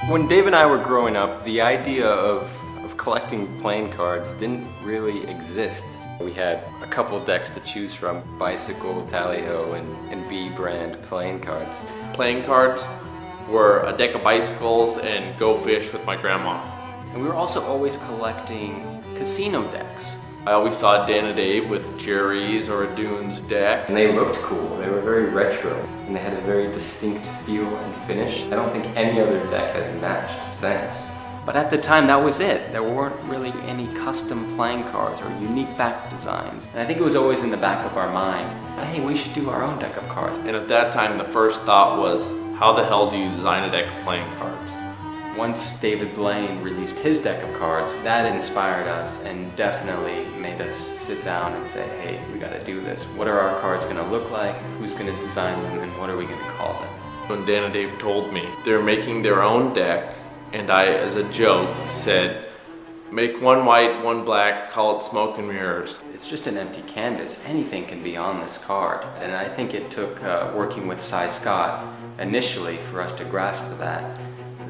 When Dave and I were growing up, the idea of collecting playing cards didn't really exist. We had a couple decks to choose from: Bicycle, Tally-Ho, and B brand playing cards. Playing cards were a deck of bicycles and Go Fish with my grandma. And we were also always collecting casino decks. I always saw Dan and Dave with Jerry's or a Dunes deck. And they looked cool. They were very retro, and they had a very distinct feel and finish. I don't think any other deck has matched since. But at the time, that was it. There weren't really any custom playing cards or unique back designs. And I think it was always in the back of our mind, hey, we should do our own deck of cards. And at that time, the first thought was, how the hell do you design a deck of playing cards? Once David Blaine released his deck of cards, that inspired us and definitely made us sit down and say, hey, we gotta do this. What are our cards gonna look like? Who's gonna design them? And what are we gonna call them? When Dan and Dave told me they're making their own deck, and I, as a joke, said, make one white, one black, call it Smoke and Mirrors. It's just an empty canvas. Anything can be on this card. And I think it took working with Cy Scott initially for us to grasp that.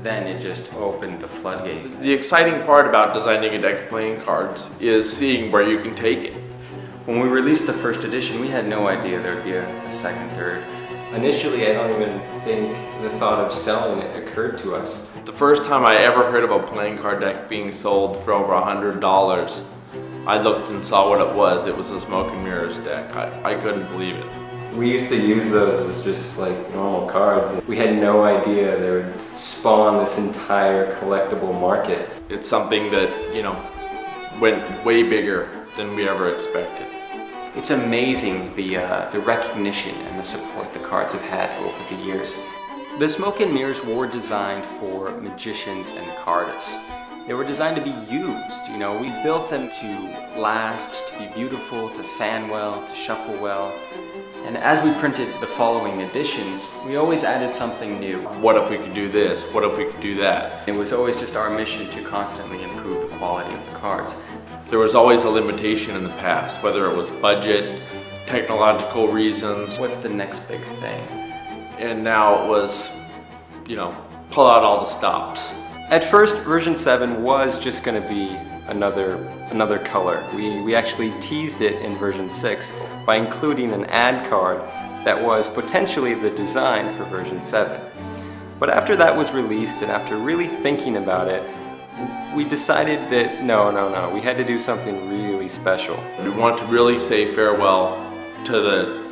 Then it just opened the floodgates. The exciting part about designing a deck of playing cards is seeing where you can take it. When we released the first edition, we had no idea there'd be a second, third. Initially, I don't even think the thought of selling it occurred to us. The first time I ever heard of a playing card deck being sold for over $100, I looked and saw what it was. It was a Smoke and Mirrors deck. I couldn't believe it. We used to use those as just like normal cards. We had no idea they would spawn this entire collectible market. It's something that, you know, went way bigger than we ever expected. It's amazing the recognition and the support the cards have had over the years. The Smoke and Mirrors were designed for magicians and cardists. They were designed to be used, you know. We built them to last, to be beautiful, to fan well, to shuffle well. And as we printed the following editions, we always added something new. What if we could do this? What if we could do that? It was always just our mission to constantly improve the quality of the cards. There was always a limitation in the past, whether it was budget, technological reasons. What's the next big thing? And now it was, you know, pull out all the stops. At first, version 7 was just going to be another color. We actually teased it in version 6 by including an ad card that was potentially the design for version 7. But after that was released and after really thinking about it, we decided that no, we had to do something really special. We wanted to really say farewell to the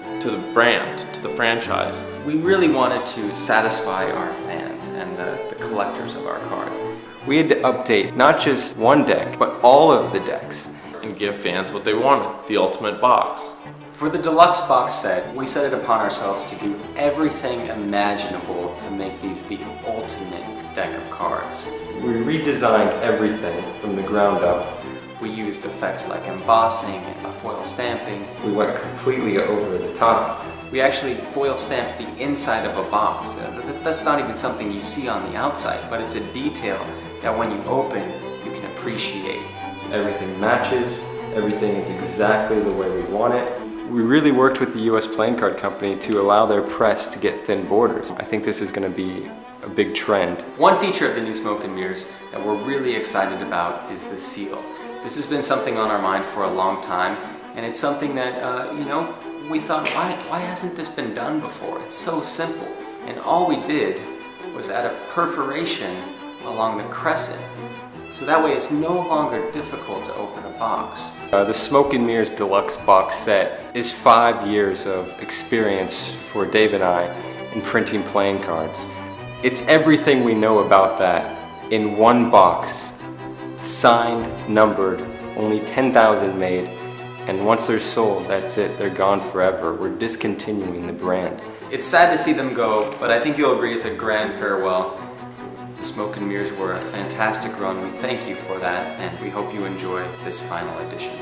brand, to the franchise. We really wanted to satisfy our fans and the collectors of our cards. We had to update not just one deck, but all of the decks. And give fans what they wanted, the ultimate box. For the deluxe box set, we set it upon ourselves to do everything imaginable to make these the ultimate deck of cards. We redesigned everything from the ground up. We used effects like embossing and foil stamping. We went completely over the top. We actually foil stamped the inside of a box. That's not even something you see on the outside, but it's a detail that when you open, you can appreciate. Everything matches, everything is exactly the way we want it. We really worked with the US Playing Card Company to allow their press to get thin borders. I think this is going to be a big trend. One feature of the new Smoke and Mirrors that we're really excited about is the seal. This has been something on our mind for a long time, and it's something that, you know, we thought, why hasn't this been done before? It's so simple. And all we did was add a perforation along the crescent. So that way it's no longer difficult to open a box. The Smoke and Mirrors Deluxe box set is 5 years of experience for Dave and I in printing playing cards. It's everything we know about that in one box, signed, numbered, only 10,000 made, and once they're sold, that's it, they're gone forever. We're discontinuing the brand. It's sad to see them go, but I think you'll agree it's a grand farewell. The Smoke and Mirrors were a fantastic run. We thank you for that, and we hope you enjoy this final edition.